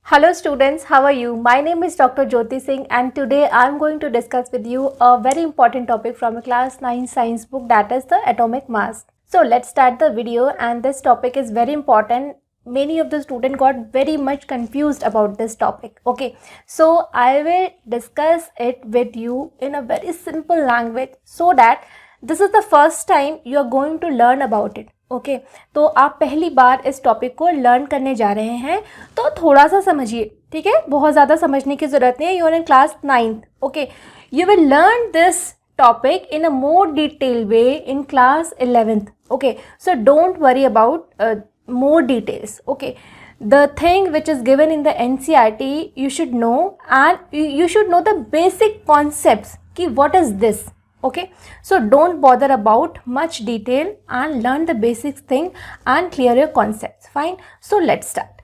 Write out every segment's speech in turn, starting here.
Hello students, how are you? My name is Dr. Jyoti Singh and today I am going to discuss with you a very important topic from a class 9 science book, that is the atomic mass. So let's start the video, and this topic is very important. Many of the students got very much confused about this topic. Okay, so I will discuss it with you in a very simple language so that this is the first time you are going to learn about it. Okay तो आप पहली बार इस topic को learn करने जा रहे हैं तो थोड़ा सा समझिए, ठीक है। बहुत ज़्यादा समझने की ज़रूरत नहीं है। You are in class 9th, okay. You will learn this topic in a more detail way in class 11th, okay. So don't worry about more details, okay. The thing which is given in the NCERT you should know, and you should know the basic concepts ki what is this, okay. So don't bother about much detail and learn the basic thing and clear your concepts. Fine, so let's start.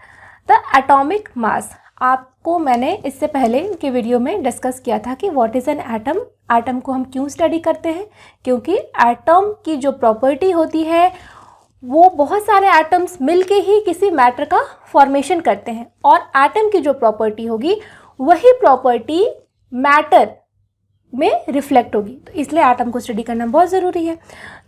The atomic mass, आपको मैंने इससे पहले के video में discuss किया था कि what is an atom. Atom को हम क्यों स्टडी करते हैं? क्योंकि एटम की जो प्रॉपर्टी होती है वो बहुत सारे एटम्स मिलके ही किसी मैटर का फॉर्मेशन करते हैं, और एटम की जो प्रॉपर्टी होगी वही प्रॉपर्टी मैटर में रिफ्लेक्ट होगी। तो इसलिए एटम को स्टडी करना बहुत ज़रूरी है।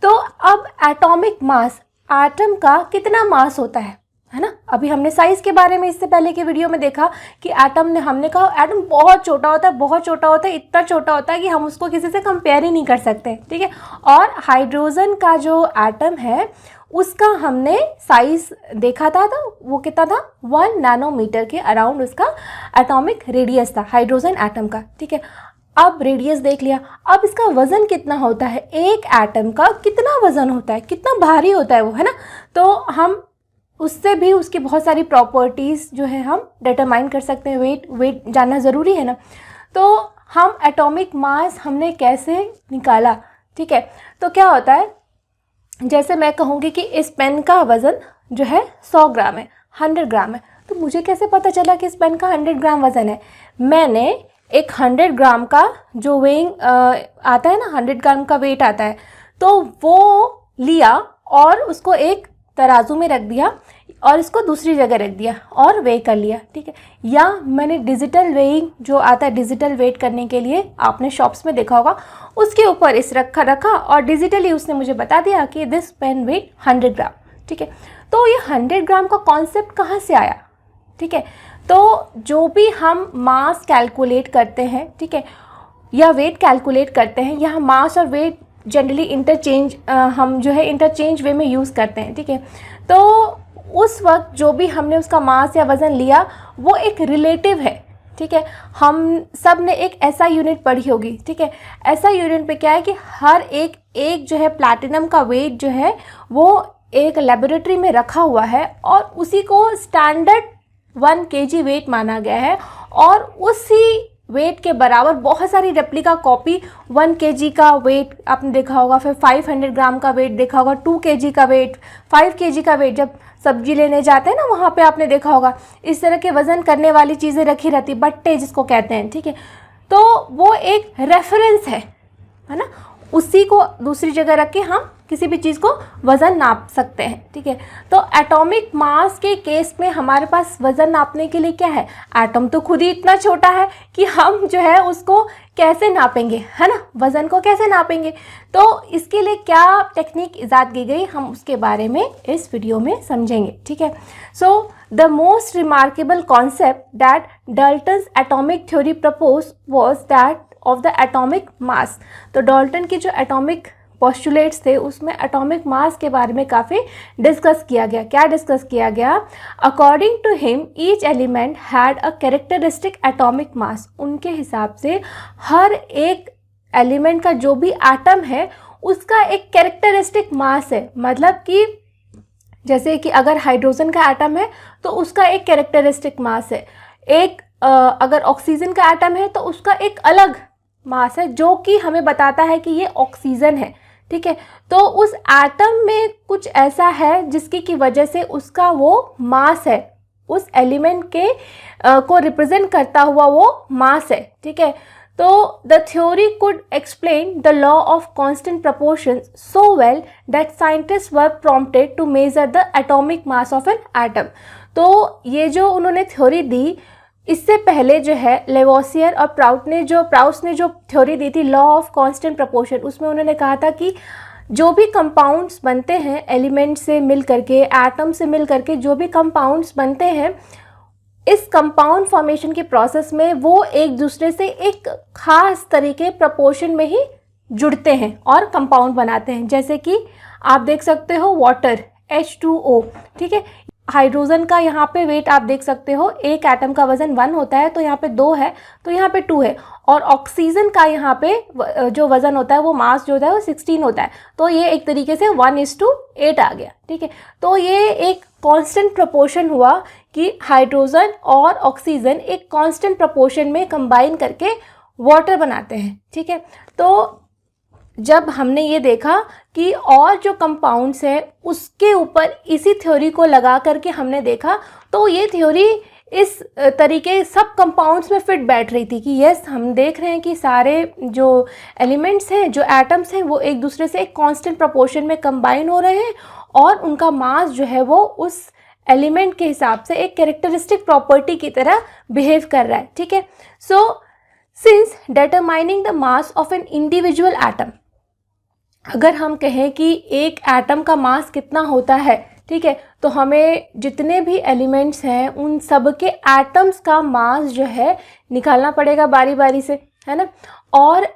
तो अब एटॉमिक मास, एटम का कितना मास होता है ना। अभी हमने साइज़ के बारे में इससे पहले के वीडियो में देखा कि हमने कहा एटम बहुत छोटा होता है, बहुत छोटा होता है, इतना छोटा होता है कि हम उसको किसी से कंपेयर ही नहीं कर सकते, ठीक है। और हाइड्रोजन का जो एटम है उसका हमने साइज देखा था, तो वो कितना था 1 नैनोमीटर के अराउंड उसका एटॉमिक रेडियस था हाइड्रोजन एटम का, ठीक है। अब रेडियस देख लिया, अब इसका वज़न कितना होता है, एक एटम का कितना वज़न होता है, कितना भारी होता है वो, है ना। तो हम उससे भी उसकी बहुत सारी प्रॉपर्टीज़ जो है हम डिटरमाइन कर सकते हैं। वेट जानना ज़रूरी है ना। तो हम एटॉमिक मास हमने कैसे निकाला, ठीक है। तो क्या होता है, जैसे मैं कहूँगी कि इस पेन का वज़न जो है 100 ग्राम है, 100 ग्राम है, तो मुझे कैसे पता चला कि इस पेन का 100 ग्राम वज़न है? मैंने एक 100 ग्राम का जो वेइंग आता है ना, 100 ग्राम का वेट आता है, तो वो लिया और उसको एक तराजू में रख दिया और इसको दूसरी जगह रख दिया और वे कर लिया, ठीक है। या मैंने डिजिटल वेइंग जो आता है, डिजिटल वेट करने के लिए आपने शॉप्स में देखा होगा, उसके ऊपर इस रखा और डिजिटली उसने मुझे बता दिया कि दिस पेन वेट 100 ग्राम, ठीक है। तो ये 100 ग्राम का कॉन्सेप्ट कहाँ से आया, ठीक है। तो जो भी हम मास कैलकुलेट करते हैं, ठीक है, या वेट कैलकुलेट करते हैं, यहाँ मास और वेट जनरली इंटरचेंज हम जो है इंटरचेंज वे में यूज़ करते हैं, ठीक है। तो उस वक्त जो भी हमने उसका मास या वज़न लिया वो एक रिलेटिव है, ठीक है। हम सब ने एक ऐसा यूनिट पढ़ी होगी, ठीक है। ऐसा यूनिट पे क्या है कि हर एक जो है प्लैटिनम का वेट जो है वो एक लेबोरेटरी में रखा हुआ है और उसी को स्टैंडर्ड 1 kg वेट माना गया है, और उसी वेट के बराबर बहुत सारी रेप्लिका कॉपी 1 kg का वेट आपने देखा होगा, फिर 500 ग्राम का वेट देखा होगा, 2 kg का वेट, 5 kg का वेट। जब सब्जी लेने जाते हैं ना, वहाँ पे आपने देखा होगा इस तरह के वज़न करने वाली चीज़ें रखी रहती, बट्टे जिसको कहते हैं, ठीक है। तो वो एक रेफरेंस है ना, उसी को दूसरी जगह रख के हम किसी भी चीज़ को वज़न नाप सकते हैं, ठीक है। तो एटॉमिक मास के केस में हमारे पास वज़न नापने के लिए क्या है, एटम तो खुद ही इतना छोटा है कि हम जो है उसको कैसे नापेंगे, है ना, वज़न को कैसे नापेंगे। तो इसके लिए क्या टेक्निक ईजाद की गई, हम उसके बारे में इस वीडियो में समझेंगे, ठीक है। So the most remarkable concept that Dalton's atomic theory propose was that of the atomic मास। तो डाल्टन की जो एटॉमिक पोस्टुलेट्स थे उसमें एटॉमिक मास के बारे में काफ़ी डिस्कस किया गया। क्या डिस्कस किया गया? According to him each element had a characteristic atomic mass. उनके हिसाब से हर एक एलिमेंट का जो भी एटम है उसका एक कैरेक्टरिस्टिक मास है। मतलब कि जैसे कि अगर हाइड्रोजन का एटम है तो उसका एक कैरेक्टरिस्टिक मास है, एक अगर ऑक्सीजन का एटम है तो उसका एक अलग मास है जो कि हमें बताता है कि ये ऑक्सीजन है, ठीक है। तो उस एटम में कुछ ऐसा है जिसकी की वजह से उसका वो मास है, उस एलिमेंट के को रिप्रेजेंट करता हुआ वो मास है, ठीक है। तो the theory could explain the law of constant proportions so well that scientists were prompted to measure the atomic mass of an atom. तो ये जो उन्होंने थ्योरी दी, इससे पहले जो है लेवोसियर और प्राउस ने जो थ्योरी दी थी लॉ ऑफ कांस्टेंट प्रोपोर्शन, उसमें उन्होंने कहा था कि जो भी कंपाउंड्स बनते हैं एलिमेंट से मिल करके, एटम से मिल करके जो भी कंपाउंड्स बनते हैं, इस कंपाउंड फॉर्मेशन के प्रोसेस में वो एक दूसरे से एक खास तरीके प्रोपोर्शन में ही जुड़ते हैं और कंपाउंड बनाते हैं। जैसे कि आप देख सकते हो वाटर H2O, ठीक है, हाइड्रोजन का यहाँ पे वेट आप देख सकते हो, एक एटम का वजन 1 होता है, तो यहाँ पे 2 है, तो यहाँ पे 2 है। और ऑक्सीजन का यहाँ पे जो वजन होता है, वो मास जो होता है वो 16 होता है, तो ये एक तरीके से 1:8 आ गया, ठीक है। तो ये एक कांस्टेंट प्रोपोर्शन हुआ कि हाइड्रोजन और ऑक्सीजन एक कांस्टेंट प्रोपोर्शन में कंबाइन करके वाटर बनाते हैं, ठीक है। तो जब हमने ये देखा कि और जो कंपाउंड्स हैं उसके ऊपर इसी थ्योरी को लगा करके हमने देखा, तो ये थ्योरी इस तरीके सब कंपाउंड्स में फिट बैठ रही थी कि यस, हम देख रहे हैं कि सारे जो एलिमेंट्स हैं, जो एटम्स हैं, वो एक दूसरे से एक कांस्टेंट प्रोपोर्शन में कंबाइन हो रहे हैं और उनका मास जो है वो उस एलिमेंट के हिसाब से एक कैरेक्टरिस्टिक प्रॉपर्टी की तरह बिहेव कर रहा है, ठीक है। So since determining the mass of an individual atom, अगर हम कहें कि एक एटम का मास कितना होता है, ठीक है, तो हमें जितने भी एलिमेंट्स हैं उन सब के एटम्स का मास जो है निकालना पड़ेगा बारी बारी से, है ना। और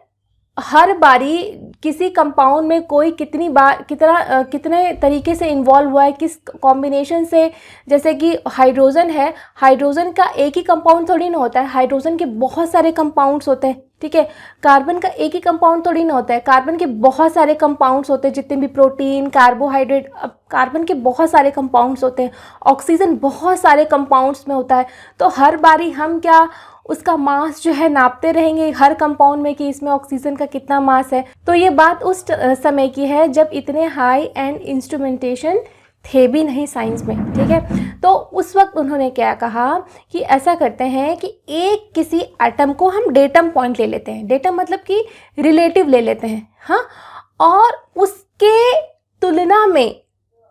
हर बारी किसी कंपाउंड में कोई कितने तरीके से इन्वॉल्व हुआ है, किस कॉम्बिनेशन से। जैसे कि हाइड्रोजन है, हाइड्रोजन का एक ही कंपाउंड थोड़ी ना होता है, हाइड्रोजन के बहुत सारे कंपाउंड्स होते हैं, ठीक है। कार्बन का एक ही कंपाउंड थोड़ी ना होता है, कार्बन के बहुत सारे कंपाउंड्स होते हैं, जितने भी प्रोटीन, कार्बोहाइड्रेट, अब कार्बन के बहुत सारे कंपाउंड्स होते हैं। ऑक्सीजन बहुत सारे कंपाउंड्स में होता है, तो हर बारी हम क्या उसका मास जो है नापते रहेंगे हर कंपाउंड में कि इसमें ऑक्सीजन का कितना मास है। तो ये बात उस समय की है जब इतने हाई एंड इंस्ट्रूमेंटेशन थे भी नहीं साइंस में, ठीक है। तो उस वक्त उन्होंने क्या कहा कि ऐसा करते हैं कि एक किसी एटम को हम डेटम पॉइंट ले लेते हैं, डेटम मतलब कि रिलेटिव ले लेते हैं, हाँ, और उसके तुलना में,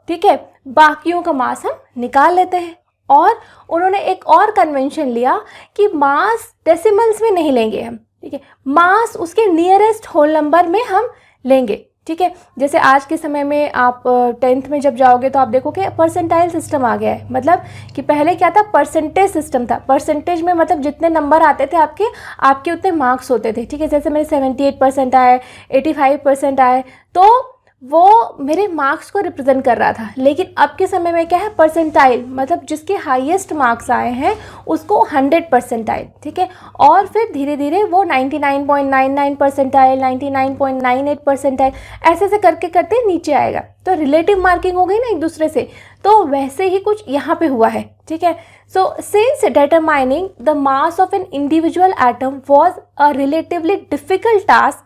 ठीक है, बाकियों का मास हम निकाल लेते हैं। और उन्होंने एक और कन्वेंशन लिया कि मास डेसिमल्स में नहीं लेंगे हम, ठीक है, मास उसके नियरेस्ट होल नंबर में हम लेंगे, ठीक है। जैसे आज के समय में आप 10th में जब जाओगे तो आप देखोगे परसेंटाइल सिस्टम आ गया है, मतलब कि पहले क्या था, परसेंटेज सिस्टम था। परसेंटेज में मतलब जितने नंबर आते थे आपके उतने मार्क्स होते थे, ठीक है। जैसे मेरे 78% आए, 85% आए, तो वो मेरे मार्क्स को रिप्रेजेंट कर रहा था। लेकिन अब के समय में क्या है, परसेंटाइल मतलब जिसके हाईएस्ट मार्क्स आए हैं उसको 100 परसेंटाइल, ठीक है। और फिर धीरे धीरे वो 99.99 परसेंटाइल, 99.98 परसेंटाइल, ऐसे ऐसे करके करते नीचे आएगा। तो रिलेटिव मार्किंग हो गई ना एक दूसरे से, तो वैसे ही कुछ यहाँ पे हुआ है, ठीक है। So since determining the mass of an individual atom was a relatively difficult task,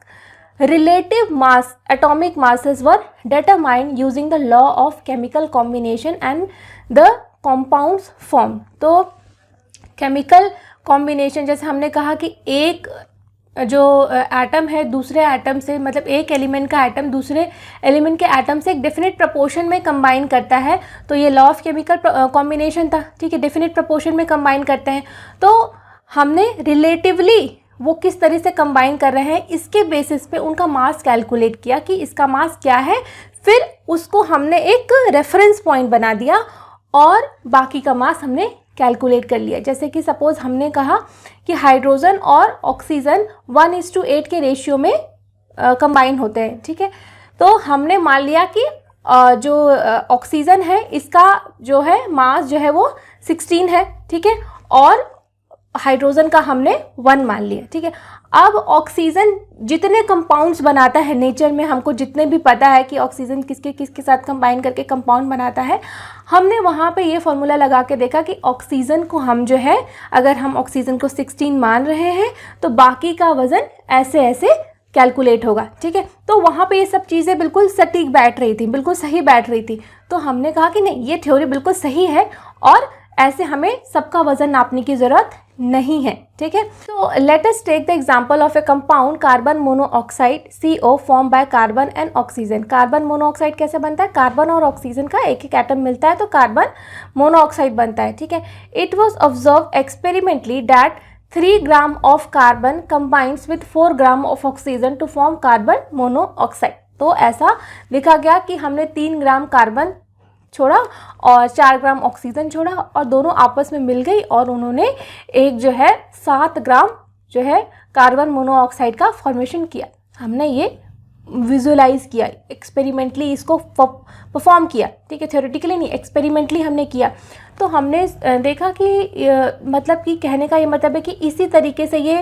relative mass, atomic masses were determined using the law of chemical combination and the compounds formed। तो chemical combination, जैसे हमने कहा कि एक जो atom है दूसरे atom से, मतलब एक एलिमेंट का एटम दूसरे एलिमेंट के एटम से एक डेफिनेट प्रपोर्शन में कंबाइन करता है, तो ये लॉ ऑफ केमिकल कॉम्बिनेशन था, ठीक है, डेफिनेट प्रपोर्शन में कंबाइन करते हैं। तो हमने रिलेटिवली वो किस तरह से कंबाइन कर रहे हैं इसके बेसिस पे उनका मास कैलकुलेट किया कि इसका मास क्या है, फिर उसको हमने एक रेफरेंस पॉइंट बना दिया और बाकी का मास हमने कैलकुलेट कर लिया। जैसे कि सपोज हमने कहा कि हाइड्रोजन और ऑक्सीजन 1:8 के रेशियो में कंबाइन होते हैं, ठीक है। तो हमने मान लिया कि जो ऑक्सीजन है इसका जो है मास जो है वो 16 है, ठीक है, और हाइड्रोजन का हमने 1 मान लिया, ठीक है। अब ऑक्सीजन जितने कंपाउंड्स बनाता है नेचर में, हमको जितने भी पता है कि ऑक्सीजन किसके साथ कंबाइन करके कंपाउंड बनाता है, हमने वहाँ पे ये फॉर्मूला लगा के देखा कि ऑक्सीजन को हम जो है, अगर हम ऑक्सीजन को 16 मान रहे हैं तो बाकी का वज़न ऐसे ऐसे कैलकुलेट होगा, ठीक है। तो वहाँ पे ये सब चीज़ें बिल्कुल सटीक बैठ रही थी, बिल्कुल सही बैठ रही थी। तो हमने कहा कि नहीं, ये थ्योरी बिल्कुल सही है और ऐसे हमें सबका वजन नापने की ज़रूरत नहीं है, ठीक है। तो let us take the example of a compound carbon monoxide CO form by carbon and oxygen. Carbon monoxide कैसे बनता है? कार्बन और ऑक्सीजन का एक एक एटम मिलता है तो कार्बन मोनोऑक्साइड बनता है, ठीक है। It was observe experimentally that 3 gram of carbon combines with 4 gram of oxygen to form carbon monoxide. तो ऐसा देखा गया कि हमने 3 ग्राम कार्बन छोड़ा और 4 ग्राम ऑक्सीजन छोड़ा और दोनों आपस में मिल गई और उन्होंने एक जो है 7 ग्राम जो है कार्बन मोनोऑक्साइड का फॉर्मेशन किया। हमने ये विजुअलाइज किया, एक्सपेरिमेंटली इसको परफॉर्म किया, ठीक है। थ्योरेटिकली नहीं, एक्सपेरिमेंटली हमने किया। तो हमने देखा कि मतलब कि कहने का ये मतलब है कि इसी तरीके से ये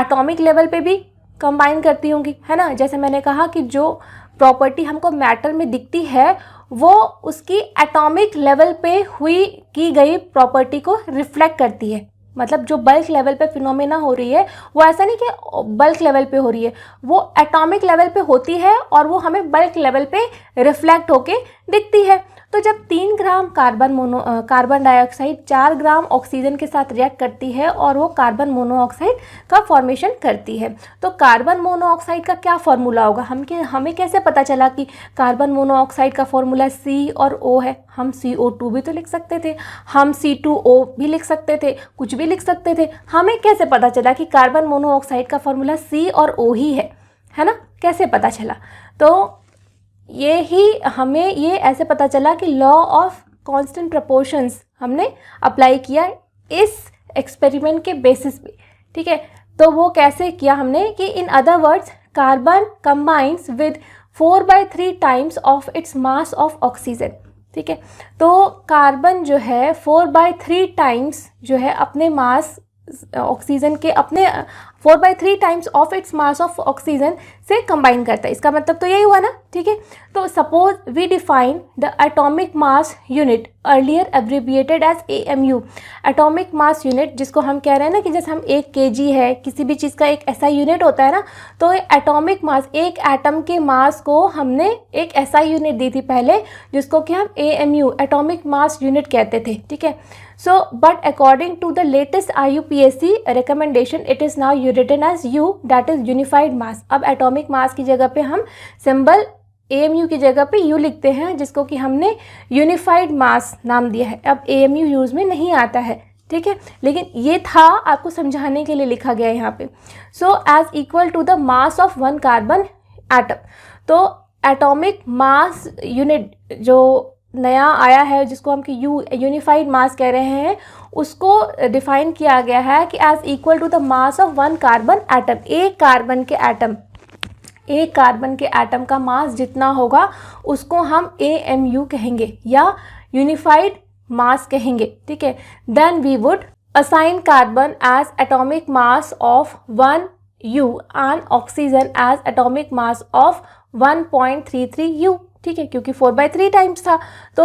एटॉमिक लेवल पे भी कंबाइन करती होंगी, है ना। जैसे मैंने कहा कि जो प्रॉपर्टी हमको मैटर में दिखती है वो उसकी एटॉमिक लेवल पे हुई की गई प्रॉपर्टी को रिफ्लेक्ट करती है। मतलब जो बल्क लेवल पे फिनोमेना हो रही है वो ऐसा नहीं कि बल्क लेवल पे हो रही है, वो एटॉमिक लेवल पे होती है और वो हमें बल्क लेवल पे रिफ्लेक्ट होके दिखती है। तो जब 3 gram carbon dioxide 4 gram oxygen के साथ रिएक्ट करती है और वो कार्बन मोनोऑक्साइड का फॉर्मेशन करती है, तो कार्बन मोनोऑक्साइड का क्या फॉर्मूला होगा? हमें कैसे पता चला कि कार्बन मोनोऑक्साइड का फॉर्मूला C और O है? हम CO2 भी तो लिख सकते थे, हम C2O भी लिख सकते थे, कुछ भी लिख सकते थे। हमें कैसे पता चला कि कार्बन मोनोऑक्साइड का फॉर्मूला C और O ही है ना? कैसे पता चला? तो ये ही हमें ये ऐसे पता चला कि लॉ ऑफ कांस्टेंट प्रोपोर्शंस हमने अप्लाई किया इस एक्सपेरिमेंट के बेसिस पे, ठीक है। तो वो कैसे किया हमने कि in other words carbon combines with 4/3 times of its mass of oxygen, ठीक है। तो कार्बन जो है 4/3 टाइम्स जो है अपने मास ऑक्सीजन के अपने 4/3 times of its mass of oxygen से कंबाइन करता है। इसका मतलब तो यही हुआ ना, ठीक है। तो suppose we define the atomic mass unit earlier abbreviated as AMU। Atomic mass unit जिसको हम कह रहे हैं ना कि जैसे हम 1 kg है, किसी भी चीज़ का एक ऐसा यूनिट होता है ना, तो एटॉमिक मास एक एटम के मास को हमने एक ऐसा यूनिट दी थी पहले जिसको कि हम AMU एटॉमिक मास यूनिट कहते थे, ठीक है। So, but according to the latest IUPAC recommendation, it is now written as U, that is unified mass। अब एटॉमिक मास की जगह पे हम सिंबल AMU की जगह पे U लिखते हैं जिसको कि हमने यूनिफाइड मास नाम दिया है। अब AMU यूज़ में नहीं आता है, ठीक है, लेकिन ये था आपको समझाने के लिए लिखा गया है यहाँ पे। So as equal to the mass of 1 carbon atom. तो एटॉमिक मास यूनिट जो नया आया है जिसको हम कि यूनिफाइड मास कह रहे हैं, उसको डिफाइन किया गया है कि as equal to the mass of 1 carbon atom. एक कार्बन के एटम का मास जितना होगा उसको हम AMU कहेंगे या यूनिफाइड मास कहेंगे, ठीक है। Then we would assign carbon as atomic mass of 1 U and oxygen as atomic mass of 1.33 U, ठीक है, क्योंकि 4/3 टाइम्स था। तो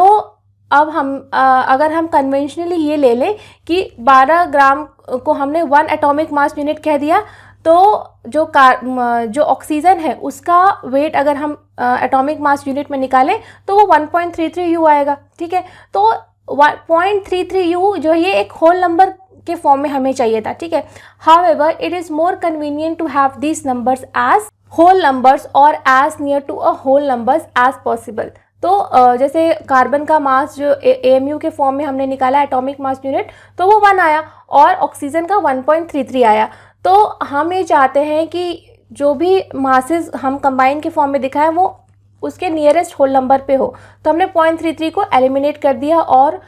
अब हम अगर हम कन्वेंशनली ये ले लें कि 12 ग्राम को हमने 1 एटॉमिक मास यूनिट कह दिया, तो जो ऑक्सीजन है उसका वेट अगर हम एटॉमिक मास यूनिट में निकालें तो वो 1.33 U आएगा, ठीक है। तो 1.33 U जो ये एक होल नंबर के फॉर्म में हमें चाहिए था, ठीक है। However it is more convenient to have these numbers as whole numbers और as near to a whole numbers as possible. तो जैसे कार्बन का मास जो AMU के फॉर्म में हमने निकाला एटॉमिक मास यूनिट, तो वो 1 आया और ऑक्सीजन का 1.33 आया। तो हम ये चाहते हैं कि जो भी मासेस हम कंबाइन के फॉर्म में दिखाएं वो उसके नियरेस्ट होल नंबर पे हो। तो हमने 0.33 को एलिमिनेट कर दिया और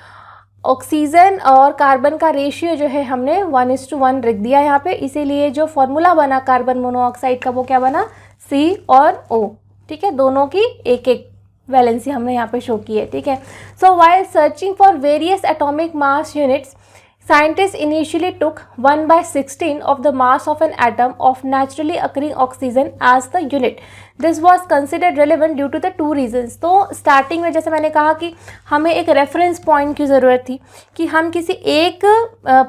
ऑक्सीजन और कार्बन का रेशियो जो है हमने 1:1 रख दिया यहाँ पे। इसीलिए जो फॉर्मूला बना कार्बन मोनोऑक्साइड का वो क्या बना, C और O, ठीक है। दोनों की एक एक वैलेंसी हमने यहाँ पे शो की है, ठीक है। सो while searching for various atomic mass units, scientists initially took 1/16 of the mass of an atom of naturally occurring oxygen as the unit. This was considered relevant due to the 2 reasons. तो starting में जैसे मैंने कहा कि हमें एक reference point की ज़रूरत थी कि हम किसी एक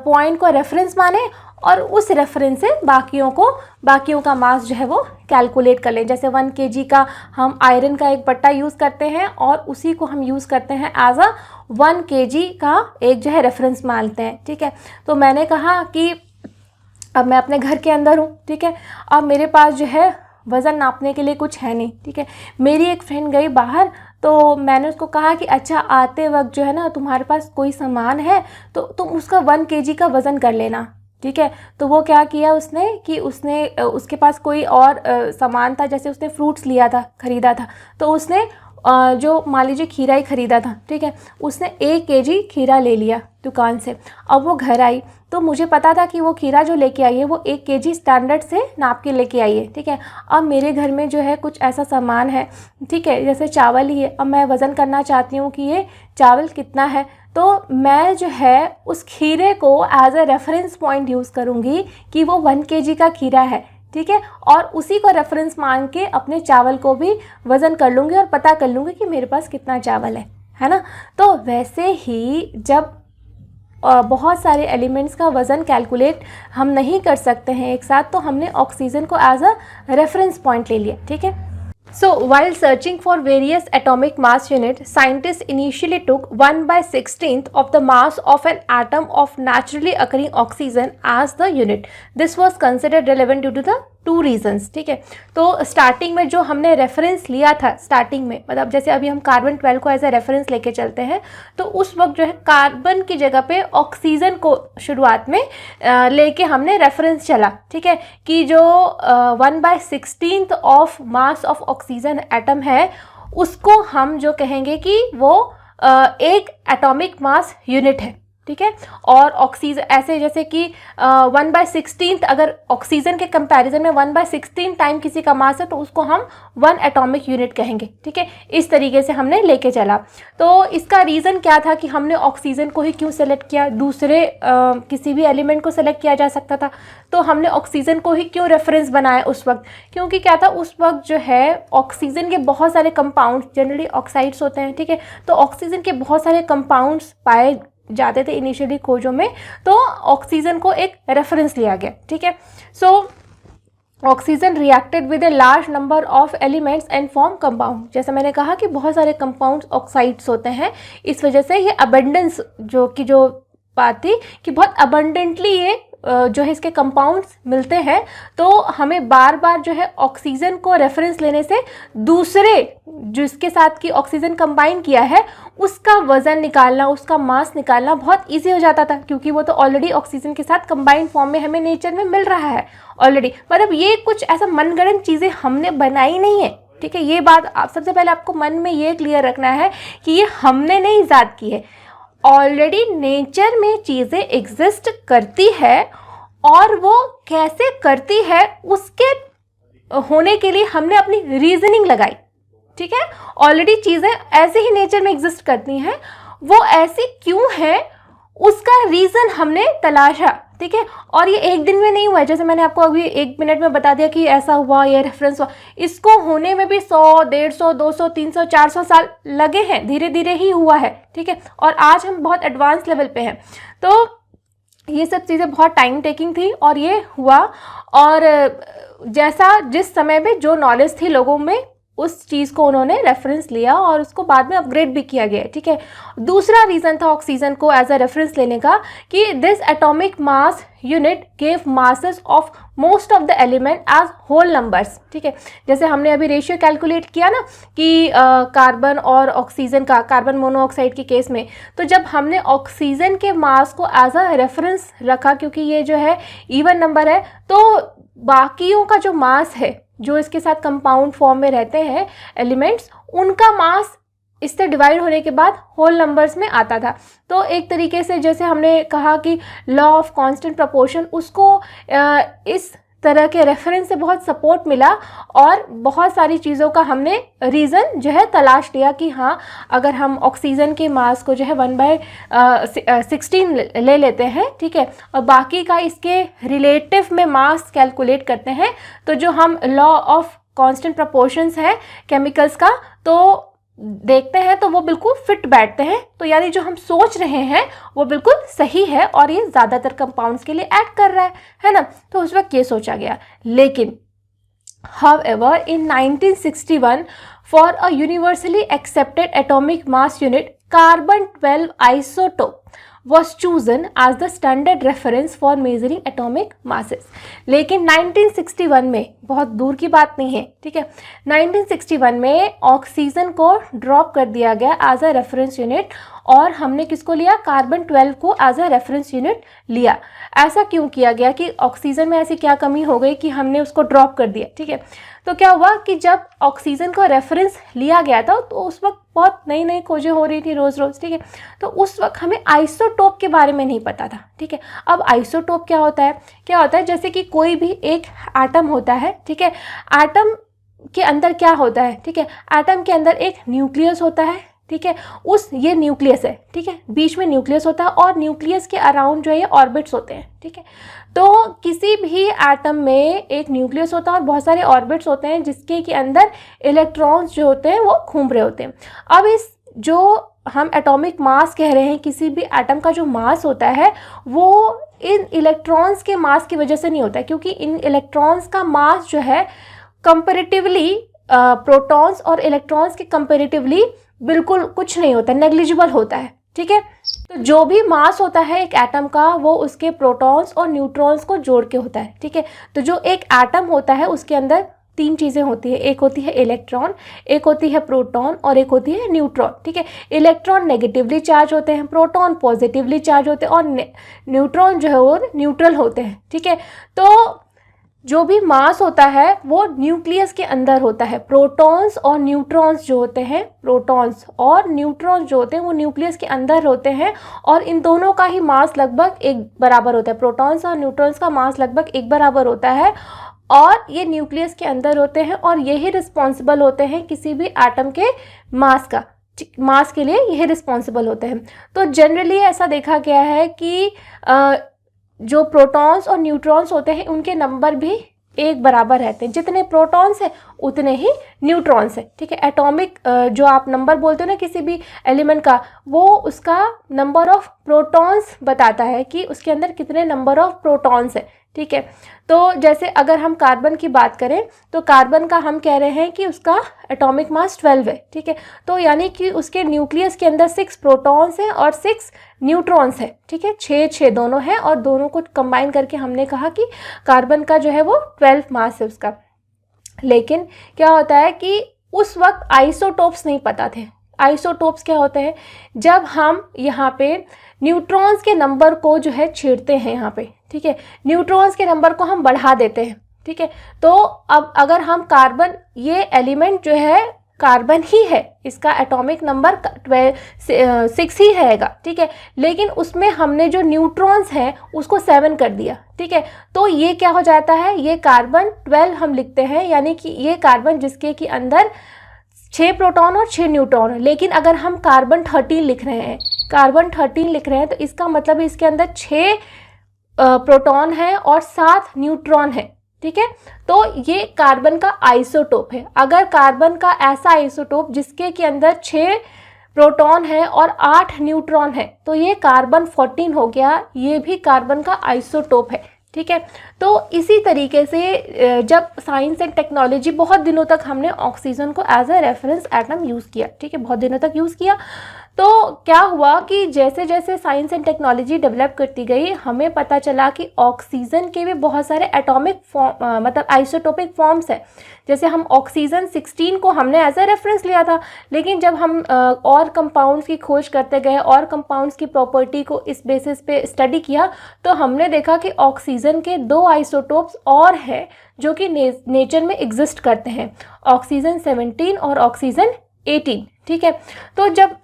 पॉइंट को रेफरेंस माने और उस रेफरेंस से बाकियों का मास जो है वो कैलकुलेट कर लें। जैसे 1 kg का हम आयरन का एक बट्टा यूज़ करते हैं और उसी को हम यूज़ करते हैं एज अ 1 kg का एक जो है रेफरेंस मानते हैं, ठीक है। तो मैंने कहा कि अब मैं अपने घर के अंदर हूँ, ठीक है, अब मेरे पास जो है वज़न नापने के लिए कुछ है नहीं, ठीक है। मेरी एक फ्रेंड गई बाहर, तो मैंने उसको कहा कि अच्छा आते वक्त जो है ना तुम्हारे पास कोई सामान है तो तुम उसका 1 kg का वज़न कर लेना, ठीक है। तो वो क्या किया उसने कि उसके पास कोई और सामान था, जैसे उसने फ्रूट्स ख़रीदा था, तो उसने जो मान लीजिए खीरा ही ख़रीदा था, ठीक है, उसने 1 kg खीरा ले लिया दुकान से। अब वो घर आई तो मुझे पता था कि वो खीरा जो लेके आई है वो 1 kg स्टैंडर्ड से नाप के लेके आई है, ठीक है। अब मेरे घर में जो है कुछ ऐसा सामान है, ठीक है, jैसे चावल ही है, अब मैं वज़न करना चाहती हूँ कि ये चावल कितना है, तो मैं जो है उस खीरे को as a reference point use करूँगी कि वो 1 kg का खीरा है, ठीक है, और उसी को रेफरेंस मान के अपने चावल को भी वज़न कर लूँगी और पता कर लूँगी कि मेरे पास कितना चावल है ना। तो वैसे ही जब बहुत सारे एलिमेंट्स का वज़न कैलकुलेट हम नहीं कर सकते हैं एक साथ, तो हमने ऑक्सीजन को एज अ रेफरेंस पॉइंट ले लिया, ठीक है। So while searching for various atomic mass units, scientists initially took 1/16 of the mass of an atom of naturally occurring oxygen as the unit. This was considered relevant due to the 2 reasons, ठीक है। तो starting में जो हमने reference लिया था, starting में मतलब जैसे अभी हम कार्बन 12 को एज ए रेफरेंस लेके चलते हैं, तो उस वक्त जो है कार्बन की जगह पे ऑक्सीजन को शुरुआत में लेके हमने रेफरेंस चला, ठीक है, कि जो 1/16 of mass of oxygen atom है उसको हम जो कहेंगे कि वो एक एटॉमिक मास यूनिट है, ठीक है। और ऑक्सीजन ऐसे जैसे कि 1/16 अगर ऑक्सीजन के कंपैरिजन में 1/16 टाइम किसी का मास है तो उसको हम 1 एटॉमिक यूनिट कहेंगे, ठीक है। इस तरीके से हमने लेके चला। तो इसका रीज़न क्या था कि हमने ऑक्सीजन को ही क्यों सेलेक्ट किया, दूसरे किसी भी एलिमेंट को सेलेक्ट किया जा सकता था, तो हमने ऑक्सीजन को ही क्यों रेफरेंस बनाया उस वक्त, क्योंकि क्या था उस वक्त जो है ऑक्सीजन के बहुत सारे कंपाउंड्स, जनरली ऑक्साइड्स होते हैं, ठीक है, तो ऑक्सीजन के बहुत सारे कंपाउंड्स पाए जाते थे इनिशियली खोजों में, तो ऑक्सीजन को एक रेफरेंस लिया गया, ठीक है। So oxygen reacted with a large number of elements and form compound. जैसे मैंने कहा कि बहुत सारे कंपाउंड्स ऑक्साइड्स होते हैं, इस वजह से ये अबंडेंस जो बात थी कि बहुत अबंडेंटली ये जो है इसके कंपाउंड्स मिलते हैं, तो हमें बार बार जो है ऑक्सीजन को रेफरेंस लेने से दूसरे जिसके साथ की ऑक्सीजन कंबाइन किया है उसका वज़न निकालना, उसका मास निकालना बहुत इजी हो जाता था, क्योंकि वो तो ऑलरेडी ऑक्सीजन के साथ कंबाइंड फॉर्म में हमें नेचर में मिल रहा है ऑलरेडी। मतलब ये कुछ ऐसा मनगढ़ंत चीज़ें हमने बनाई नहीं है, ठीक है। ये बात आप सबसे पहले आपको मन में ये क्लियर रखना है कि ये हमने नहीं ईजाद की है, ऑलरेडी नेचर में चीज़ें एग्जिस्ट करती है, और वो कैसे करती है उसके होने के लिए हमने अपनी रीजनिंग लगाई, ठीक है। ऑलरेडी चीज़ें ऐसे ही नेचर में एग्जिस्ट करती हैं, वो ऐसी क्यों है उसका रीज़न हमने तलाशा, ठीक है। और ये एक दिन में नहीं हुआ है, जैसे मैंने आपको अभी 1 मिनट में बता दिया कि ऐसा हुआ, ये रेफरेंस हुआ, इसको होने में भी 100, 150, 200, 300, 400 साल लगे हैं, धीरे धीरे ही हुआ है, ठीक है। और आज हम बहुत एडवांस लेवल पे हैं, तो ये सब चीज़ें बहुत टाइम टेकिंग थी और ये हुआ। और जैसा जिस समय में जो नॉलेज थी लोगों में, उस चीज़ को उन्होंने रेफरेंस लिया और उसको बाद में अपग्रेड भी किया गया, ठीक है। दूसरा रीज़न था ऑक्सीजन को एज अ रेफरेंस लेने का कि this atomic mass unit gave masses of most of the element as whole numbers, ठीक है। जैसे हमने अभी रेशियो कैलकुलेट किया ना कि कार्बन और ऑक्सीजन का, कार्बन मोनोऑक्साइड के केस में, तो जब हमने ऑक्सीजन के मास को एज अ रेफरेंस रखा, क्योंकि ये जो है इवन नंबर है, तो बाकियों का जो मास है जो इसके साथ कंपाउंड फॉर्म में रहते हैं एलिमेंट्स, उनका मास इससे डिवाइड होने के बाद होल नंबर्स में आता था। तो एक तरीके से जैसे हमने कहा कि लॉ ऑफ कांस्टेंट प्रोपोर्शन, उसको इस तरह के रेफरेंस से बहुत सपोर्ट मिला और बहुत सारी चीज़ों का हमने रीज़न जो है तलाश लिया कि हाँ, अगर हम ऑक्सीजन के मास को जो है 1/16 ले लेते हैं, ठीक है, और बाकी का इसके रिलेटिव में मास कैलकुलेट करते हैं, तो जो हम लॉ ऑफ कांस्टेंट प्रोपोर्शंस है केमिकल्स का, तो देखते हैं तो वो बिल्कुल फिट बैठते हैं, तो यानी जो हम सोच रहे हैं वो बिल्कुल सही है और ये ज़्यादातर कंपाउंड्स के लिए एक्ट कर रहा है ना। तो उस वक्त ये सोचा गया। लेकिन however in 1961 for a universally accepted atomic mass unit, carbon 12 isotope was chosen as the standard reference for measuring atomic masses। लेकिन 1961 में, बहुत दूर की बात नहीं है, ठीक है, 1961 में ऑक्सीजन को ड्रॉप कर दिया गया एज अ रेफरेंस यूनिट और हमने किसको लिया, कार्बन 12 को एज अ रेफरेंस यूनिट लिया। ऐसा क्यों किया गया कि ऑक्सीजन में ऐसी क्या कमी हो गई कि हमने उसको ड्रॉप कर दिया, ठीक है। तो क्या हुआ कि जब ऑक्सीजन को रेफरेंस लिया गया था तो उस वक्त बहुत नई नई खोजें हो रही थी रोज़ रोज़, ठीक है। तो उस वक्त हमें आइसोटोप के बारे में नहीं पता था, ठीक है। अब आइसोटोप क्या होता है, क्या होता है, जैसे कि कोई भी एक एटम होता है, ठीक है, एटम के अंदर क्या होता है, ठीक है, एटम के अंदर एक न्यूक्लियस होता है, ठीक है, ये न्यूक्लियस है, ठीक है, बीच में न्यूक्लियस होता है और न्यूक्लियस के अराउंड जो है ये ऑर्बिट्स होते हैं, ठीक है। तो किसी भी एटम में एक न्यूक्लियस होता है और बहुत सारे ऑर्बिट्स होते हैं जिसके के अंदर इलेक्ट्रॉन्स जो होते हैं वो घूम रहे होते हैं। अब इस जो हम एटॉमिक मास कह रहे हैं, किसी भी एटम का जो मास होता है वो इन इलेक्ट्रॉन्स के मास की वजह से नहीं होता है, क्योंकि इन इलेक्ट्रॉन्स का मास जो है कंपैरेटिवली प्रोटॉन्स और इलेक्ट्रॉन्स के कंपैरेटिवली बिल्कुल कुछ नहीं होता, नेग्लिजिबल होता है, ठीक है। तो जो भी मास होता है एक एटम का वो उसके प्रोटॉन्स और न्यूट्रॉन्स को जोड़ के होता है, ठीक है। तो जो एक एटम होता है उसके अंदर तीन चीज़ें होती है, एक होती है इलेक्ट्रॉन, एक होती है प्रोटॉन और एक होती है न्यूट्रॉन, ठीक है। इलेक्ट्रॉन नेगेटिवली चार्ज होते हैं, प्रोटॉन पॉजिटिवली चार्ज होते हैं और न्यूट्रॉन जो है वो न्यूट्रल होते हैं, ठीक है। तो जो भी मास होता है वो न्यूक्लियस के अंदर होता है। प्रोटॉन्स और न्यूट्रॉन्स जो होते हैं, प्रोटॉन्स और न्यूट्रॉन्स जो होते हैं वो न्यूक्लियस के अंदर होते हैं और इन दोनों का ही मास लगभग एक बराबर होता है। प्रोटॉन्स और न्यूट्रॉन्स का मास लगभग एक बराबर होता है और ये न्यूक्लियस के अंदर होते हैं और यही रिस्पॉन्सिबल होते हैं किसी भी एटम के मास के लिए, यही रिस्पॉन्सिबल होते हैं। तो जनरली ऐसा देखा गया है कि जो प्रोटॉन्स और न्यूट्रॉन्स होते हैं उनके नंबर भी एक बराबर रहते हैं, जितने प्रोटॉन्स हैं उतने ही न्यूट्रॉन्स हैं, ठीक है। एटॉमिक जो आप नंबर बोलते हो ना किसी भी एलिमेंट का, वो उसका नंबर ऑफ प्रोटॉन्स बताता है कि उसके अंदर कितने नंबर ऑफ प्रोटॉन्स है, ठीक है। तो जैसे अगर हम कार्बन की बात करें तो कार्बन का हम कह रहे हैं कि उसका एटॉमिक मास 12 है, ठीक है। तो यानी कि उसके न्यूक्लियस के अंदर 6 प्रोटॉन्स हैं और 6 न्यूट्रॉन्स हैं, ठीक है। 6 दोनों हैं और दोनों को कंबाइन करके हमने कहा कि कार्बन का जो है वो 12 मास है उसका। लेकिन क्या होता है कि उस वक्त आइसोटोप्स नहीं पता थे। आइसोटोप्स क्या होते हैं, जब हम यहाँ पे न्यूट्रॉन्स के नंबर को जो है छेड़ते हैं यहाँ पे, ठीक है, न्यूट्रॉन्स के नंबर को हम बढ़ा देते हैं, ठीक है। तो अब अगर हम कार्बन, ये एलिमेंट जो है कार्बन ही है, इसका एटॉमिक नंबर 6 ही रहेगा, ठीक है, लेकिन उसमें हमने जो न्यूट्रॉन्स हैं उसको 7 कर दिया, ठीक है। तो ये क्या हो जाता है, ये कार्बन 12 हम लिखते हैं, यानी कि ये कार्बन जिसके कि अंदर 6 प्रोटॉन और 6 न्यूट्रॉन है। लेकिन अगर हम कार्बन 13 लिख रहे हैं, कार्बन 13 लिख रहे हैं तो इसका मतलब इसके अंदर 6 प्रोटॉन है और 7 न्यूट्रॉन है, ठीक है। तो ये कार्बन का आइसोटोप है। अगर कार्बन का ऐसा आइसोटोप जिसके के अंदर 6 प्रोटॉन है और 8 न्यूट्रॉन है तो ये कार्बन 14 हो गया, ये भी कार्बन का आइसोटोप है, ठीक है। तो इसी तरीके से जब साइंस एंड टेक्नोलॉजी, बहुत दिनों तक हमने ऑक्सीजन को as a reference atom use किया, ठीक है, बहुत दिनों तक यूज़ किया। तो क्या हुआ कि जैसे जैसे साइंस एंड टेक्नोलॉजी डेवलप करती गई हमें पता चला कि ऑक्सीजन के भी बहुत सारे एटॉमिक मतलब आइसोटोपिक फॉर्म्स है। जैसे हम ऑक्सीजन 16 को हमने एज अ रेफरेंस लिया था, लेकिन जब हम और कंपाउंड्स की खोज करते गए और कंपाउंड्स की प्रॉपर्टी को इस बेसिस पे स्टडी किया तो हमने देखा कि ऑक्सीजन के 2 आइसोटोप्स और हैं जो कि नेचर में एग्जिस्ट करते हैं, ऑक्सीजन 17 और ऑक्सीजन 18, ठीक है। तो जब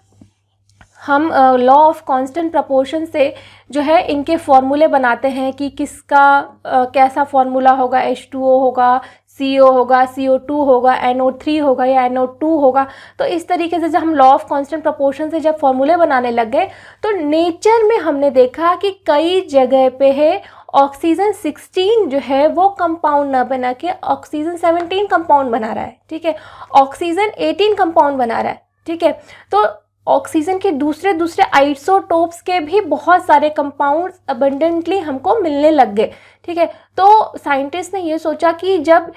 हम लॉ ऑफ कांस्टेंट प्रपोर्शन से जो है इनके फॉर्मूले बनाते हैं कि किसका कैसा फॉर्मूला होगा, H2O होगा, CO होगा, CO2 होगा, NO3 होगा या NO2 होगा। तो इस तरीके से जब हम लॉ ऑफ कांस्टेंट प्रपोर्शन से जब फॉर्मूले बनाने लग गए तो नेचर में हमने देखा कि कई जगह पे है ऑक्सीजन 16 जो है वो कंपाउंड ना बना के ऑक्सीजन 17 कंपाउंड बना रहा है, ठीक है, ऑक्सीजन 18 कंपाउंड बना रहा है, ठीक है। तो ऑक्सीजन के दूसरे दूसरे आइसोटोप्स के भी बहुत सारे कंपाउंड्स अबंडेंटली हमको मिलने लग गए, ठीक है। तो साइंटिस्ट ने ये सोचा कि जब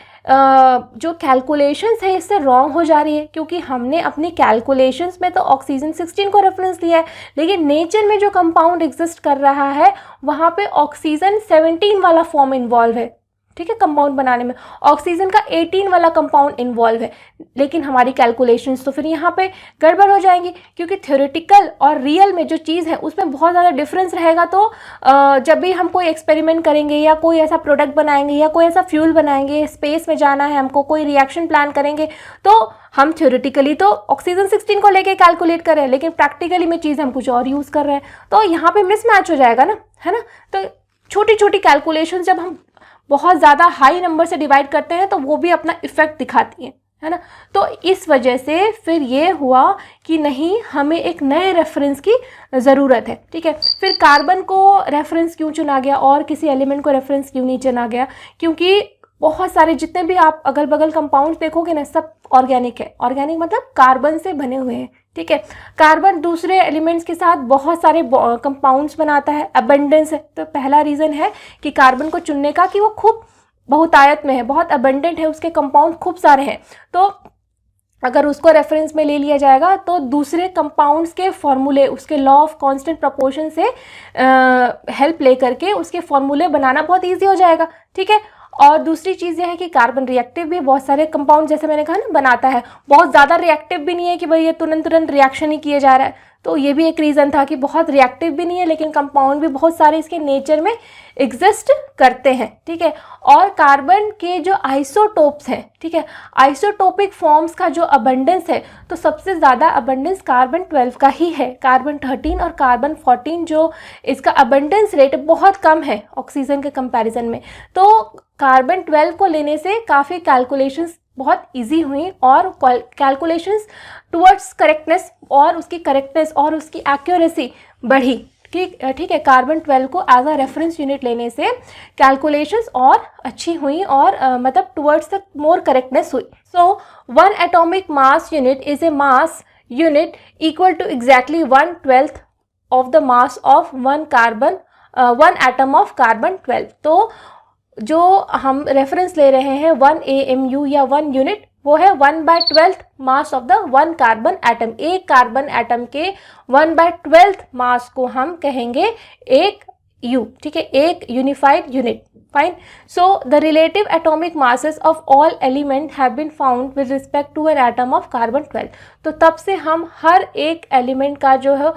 जो कैलकुलेशंस है इससे रॉन्ग हो जा रही है, क्योंकि हमने अपनी कैलकुलेशंस में तो ऑक्सीजन 16 को रेफरेंस लिया है, लेकिन नेचर में जो कंपाउंड एग्जिस्ट कर रहा है वहाँ पे ऑक्सीजन 17 वाला फॉर्म इन्वॉल्व है, ठीक है। कंपाउंड बनाने में ऑक्सीजन का 18 वाला कंपाउंड इन्वॉल्व है, लेकिन हमारी कैलकुलेशंस तो फिर यहाँ पे गड़बड़ हो जाएंगी, क्योंकि थ्योरेटिकल और रियल में जो चीज़ है उसमें बहुत ज़्यादा डिफरेंस रहेगा। तो जब भी हम कोई एक्सपेरिमेंट करेंगे या कोई ऐसा प्रोडक्ट बनाएंगे या कोई ऐसा फ्यूल बनाएंगे, स्पेस में जाना है हमको, कोई रिएक्शन प्लान करेंगे, तो हम थ्योरेटिकली तो ऑक्सीजन 16 को लेके कैलकुलेट कर रहे हैं, लेकिन प्रैक्टिकली में चीज़ हम कुछ और यूज़ कर रहे हैं, तो यहाँ पे मिसमैच हो जाएगा ना, है ना। तो छोटी छोटी कैलकुलेशन जब हम बहुत ज़्यादा हाई नंबर से डिवाइड करते हैं तो वो भी अपना इफेक्ट दिखाती है ना। तो इस वजह से फिर ये हुआ कि नहीं, हमें एक नए रेफरेंस की ज़रूरत है, ठीक है। फिर कार्बन को रेफरेंस क्यों चुना गया और किसी एलिमेंट को रेफरेंस क्यों नहीं चुना गया, क्योंकि बहुत सारे जितने भी आप अगल बगल कंपाउंड्स देखोगे ना, सब ऑर्गेनिक है। ऑर्गेनिक मतलब कार्बन से बने हुए हैं, ठीक है। कार्बन दूसरे एलिमेंट्स के साथ बहुत सारे कंपाउंड्स बनाता है, अबंडेंस है। तो पहला रीज़न है कि कार्बन को चुनने का कि वो खूब बहुतायत में है, बहुत अबंडेंट है, उसके कंपाउंड खूब सारे हैं। तो अगर उसको रेफरेंस में ले लिया जाएगा तो दूसरे कंपाउंड्स के फॉर्मूले, उसके लॉ ऑफ कांस्टेंट प्रोपोर्शन से हेल्प ले करके उसके फॉर्मूले बनाना बहुत ईजी हो जाएगा, ठीक है। और दूसरी चीज़ ये है कि कार्बन रिएक्टिव भी बहुत सारे कंपाउंड, जैसे मैंने कहा ना, बनाता है। बहुत ज़्यादा रिएक्टिव भी नहीं है कि भाई ये तुरंत रिएक्शन ही किए जा रहा है, तो ये भी एक रीज़न था कि बहुत रिएक्टिव भी नहीं है, लेकिन कंपाउंड भी बहुत सारे इसके नेचर में एग्जिस्ट करते हैं, ठीक है। और कार्बन के जो आइसोटोप्स हैं, ठीक है, आइसोटोपिक फॉर्म्स का जो अबंडेंस है, तो सबसे ज़्यादा अबंडेंस कार्बन 12 का ही है। कार्बन 13 और कार्बन 14 जो इसका अबंडेंस रेट बहुत कम है ऑक्सीजन के कंपैरिजन में। तो कार्बन 12 को लेने से काफ़ी कैलकुलेशंस बहुत इजी हुई और कैलकुलेशंस टुवर्ड्स करेक्टनेस और उसकी करेक्टनेस और उसकी एक्यूरेसी बढ़ी, ठीक है। कार्बन 12 को एज अ रेफरेंस यूनिट लेने से कैलकुलेशंस और अच्छी हुई और मतलब टुवर्ड्स द मोर करेक्टनेस हुई। So 1 atomic mass unit is a mass unit equal to exactly 1/12 of the mass of one atom of carbon 12। तो जो हम रेफरेंस ले रहे हैं 1 AMU या 1 यूनिट, वो है 1/12 mass of the 1 carbon atom. एक कार्बन एटम के 1/12 मास को हम कहेंगे 1 U, ठीक है, एक unified unit. Fine. So the relative atomic masses of all element have been found with respect to an atom of carbon 12। तो तब से हम हर एक एलिमेंट का जो है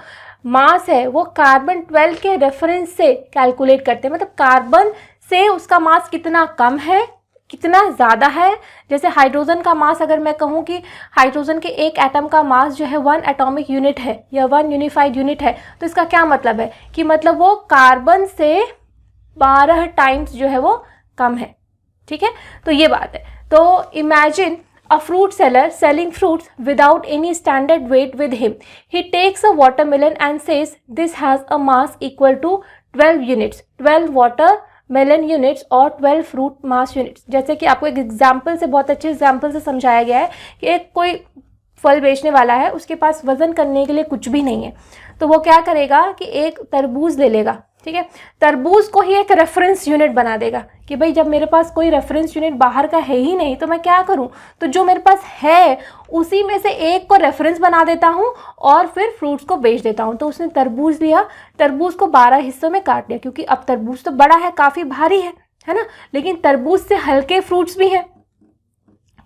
मास है वो कार्बन 12 के रेफरेंस से कैलकुलेट करते हैं, मतलब कार्बन से उसका मास कितना कम है, कितना ज़्यादा है। जैसे हाइड्रोजन का मास, अगर मैं कहूँ कि हाइड्रोजन के एक एटम का मास जो है 1 एटॉमिक यूनिट है या 1 यूनिफाइड यूनिट है, तो इसका क्या मतलब है कि मतलब वो कार्बन से 12 टाइम्स जो है वो कम है, ठीक है। तो ये बात है। तो imagine a fruit seller selling fruits without any standard weight with him. He takes a watermelon and says this has a mass equal to 12 units, 12 watermelon units और 12 fruit mass units। जैसे कि आपको एक एग्जाम्पल से, बहुत अच्छे example से समझाया गया है कि एक कोई फल बेचने वाला है, उसके पास वजन करने के लिए कुछ भी नहीं है, तो वो क्या करेगा कि एक तरबूज ले लेगा, ठीक है, तरबूज को ही एक रेफरेंस यूनिट बना देगा कि भाई जब मेरे पास कोई रेफरेंस यूनिट बाहर का है ही नहीं तो मैं क्या करूं, तो जो मेरे पास है उसी में से एक को रेफरेंस बना देता हूं और फिर फ्रूट्स को बेच देता हूं। तो उसने तरबूज लिया, तरबूज को 12 हिस्सों में काट लिया, क्योंकि अब तरबूज तो बड़ा है, काफ़ी भारी है ना, लेकिन तरबूज से हल्के फ्रूट्स भी हैं,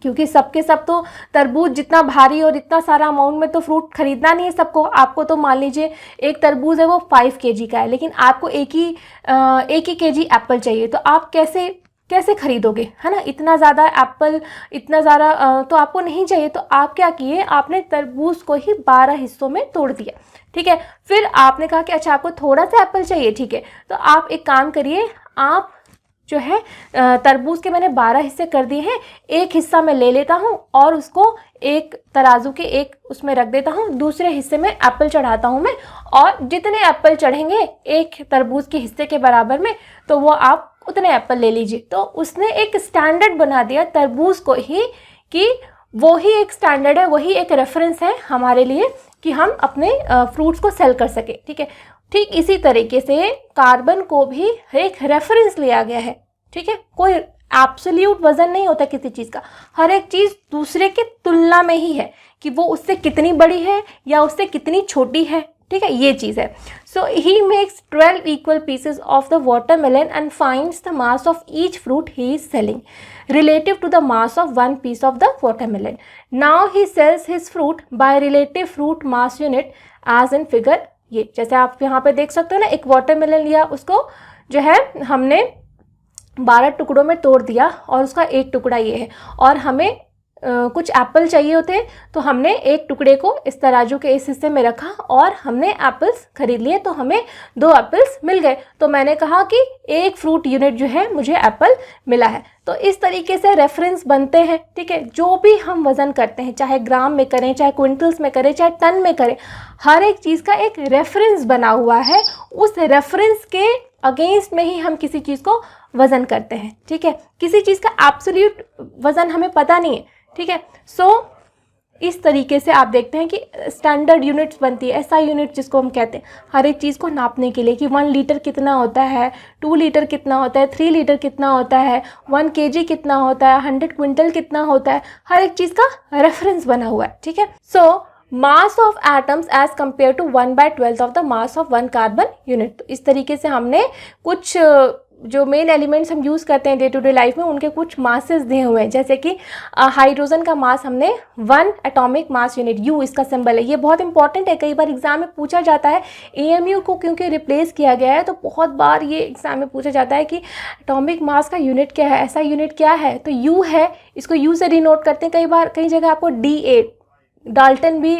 क्योंकि सबके सब तो तरबूज जितना भारी और इतना सारा अमाउंट में तो फ्रूट खरीदना नहीं है सबको। आपको तो मान लीजिए एक तरबूज है वो 5 kg का है, लेकिन आपको एक ही kg एप्पल चाहिए, तो आप कैसे खरीदोगे, है ना। इतना ज़्यादा एप्पल, इतना ज़्यादा तो आपको नहीं चाहिए, तो आप क्या किए, आपने तरबूज को ही 12 हिस्सों में तोड़ दिया, ठीक है। फिर आपने कहा कि अच्छा आपको थोड़ा सा एप्पल चाहिए, ठीक है, तो आप एक काम करिए, आप जो है तरबूज के मैंने 12 हिस्से कर दिए हैं, एक हिस्सा मैं ले लेता हूँ और उसको एक तराजू के एक उसमें रख देता हूँ, दूसरे हिस्से में एप्पल चढ़ाता हूँ मैं, और जितने एप्पल चढ़ेंगे एक तरबूज के हिस्से के बराबर में, तो वो आप उतने एप्पल ले लीजिए। तो उसने एक स्टैंडर्ड बना दिया तरबूज को ही कि वो ही एक स्टैंडर्ड है, वही एक रेफरेंस है हमारे लिए कि हम अपने फ्रूट्स को सेल कर सके, ठीक है। ठीक इसी तरीके से कार्बन को भी एक रेफरेंस लिया गया है, ठीक है। कोई एब्सोल्यूट वजन नहीं होता किसी चीज़ का, हर एक चीज़ दूसरे की तुलना में ही है कि वो उससे कितनी बड़ी है या उससे कितनी छोटी है, ठीक है, ये चीज़ है। So he makes 12 equal pieces of the watermelon and finds the mass of each fruit he is selling relative to the mass of one piece of the watermelon. Now he sells his fruit by relative fruit mass unit as in figure ये। जैसे आप यहाँ पे देख सकते हो ना, एक वाटरमेलन लिया, उसको जो है हमने 12 टुकड़ों में तोड़ दिया और उसका एक टुकड़ा ये है, और हमें कुछ एप्पल चाहिए होते, तो हमने एक टुकड़े को इस तराजू के इस हिस्से में रखा और हमने एप्पल्स खरीद लिए, तो हमें 2 एप्पल्स मिल गए। तो मैंने कहा कि एक फ्रूट यूनिट जो है मुझे एप्पल मिला है। तो इस तरीके से रेफरेंस बनते हैं, ठीक है। जो भी हम वज़न करते हैं, चाहे ग्राम में करें, चाहे क्विंटल्स में करें, चाहे टन में करें, हर एक चीज़ का एक रेफरेंस बना हुआ है। उस रेफरेंस के अगेंस्ट में ही हम किसी चीज़ को वज़न करते हैं, ठीक है। किसी चीज़ का एब्सोल्यूट वज़न हमें पता नहीं है, ठीक है। सो इस तरीके से आप देखते हैं कि स्टैंडर्ड यूनिट्स बनती है, एसआई यूनिट जिसको हम कहते हैं, हर एक चीज़ को नापने के लिए कि 1 लीटर कितना होता है, 2 लीटर कितना होता है, 3 लीटर कितना होता है, 1 केजी कितना होता है, 100 क्विंटल कितना होता है, हर एक चीज़ का रेफरेंस बना हुआ है, ठीक है। So mass of atoms as compare to 1/12 of the mass of 1 carbon unit. तो इस तरीके से हमने कुछ जो मेन एलिमेंट्स हम यूज़ करते हैं डे टू डे लाइफ में, उनके कुछ मासेस दिए हुए हैं। जैसे कि हाइड्रोजन का मास हमने 1 एटॉमिक मास यूनिट, यू इसका सिंबल है, ये बहुत इंपॉर्टेंट है, कई बार एग्जाम में पूछा जाता है। एएमयू को क्योंकि रिप्लेस किया गया है, तो बहुत बार ये एग्जाम में पूछा जाता है कि एटॉमिक मास का यूनिट क्या है, ऐसा यूनिट क्या है, तो यू है, इसको यू से डिनोट करते हैं। कई बार कई जगह आपको DA डाल्टन भी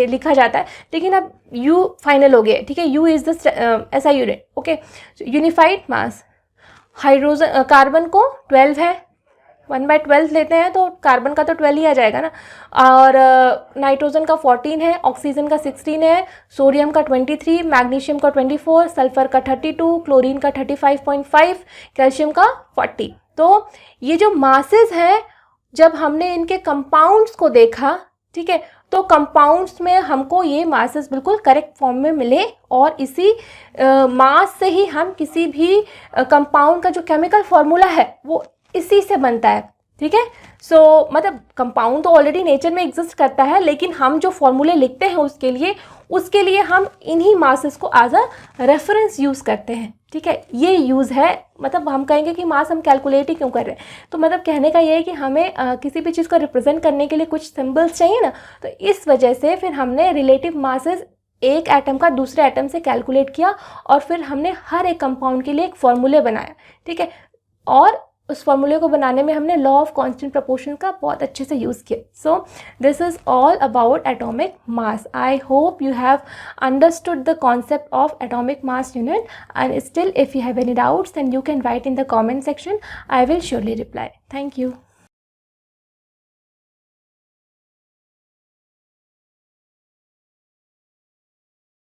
लिखा जाता है, लेकिन अब यू फाइनल हो गया, ठीक है। यू इज़ द ऐसा unit, okay. Unified mass hydrogen carbon को 12 है, 1/12 लेते हैं तो कार्बन का तो 12 ही आ जाएगा ना। और नाइट्रोजन का 14 है, ऑक्सीजन का 16 है, सोडियम का 23, मैग्नीशियम का 24, सल्फर का 32, क्लोरीन का 35.5, कैल्शियम का 40। तो ये जो मासेस हैं, जब हमने इनके कंपाउंड्स को देखा, ठीक है, तो कंपाउंड्स में हमको ये मासेस बिल्कुल करेक्ट फॉर्म में मिले, और इसी मास से ही हम किसी भी कंपाउंड का जो केमिकल फॉर्मूला है वो इसी से बनता है, ठीक है। सो मतलब कंपाउंड तो ऑलरेडी नेचर में एग्जिस्ट करता है, लेकिन हम जो फॉर्मूले लिखते हैं उसके लिए हम इन्हीं मासेस को एज अ रेफरेंस यूज़ करते हैं, ठीक है। ये यूज़ है, मतलब हम कहेंगे कि मास हम कैलकुलेट ही क्यों कर रहे हैं, तो मतलब कहने का ये है कि हमें किसी भी चीज़ को रिप्रेजेंट करने के लिए कुछ सिंबल्स चाहिए ना, तो इस वजह से फिर हमने रिलेटिव मासेस एक एटम का दूसरे एटम से कैलकुलेट किया, और फिर हमने हर एक कंपाउंड के लिए एक फॉर्मूले बनाया, ठीक है। और उस फॉर्मूले को बनाने में हमने लॉ ऑफ कांस्टेंट प्रोपोर्शन का बहुत अच्छे से यूज़ किया। So this is all about atomic mass. I hope you have understood the concept of atomic mass unit, and still if you have any doubts then you can write in the comment section, I will surely reply. Thank you.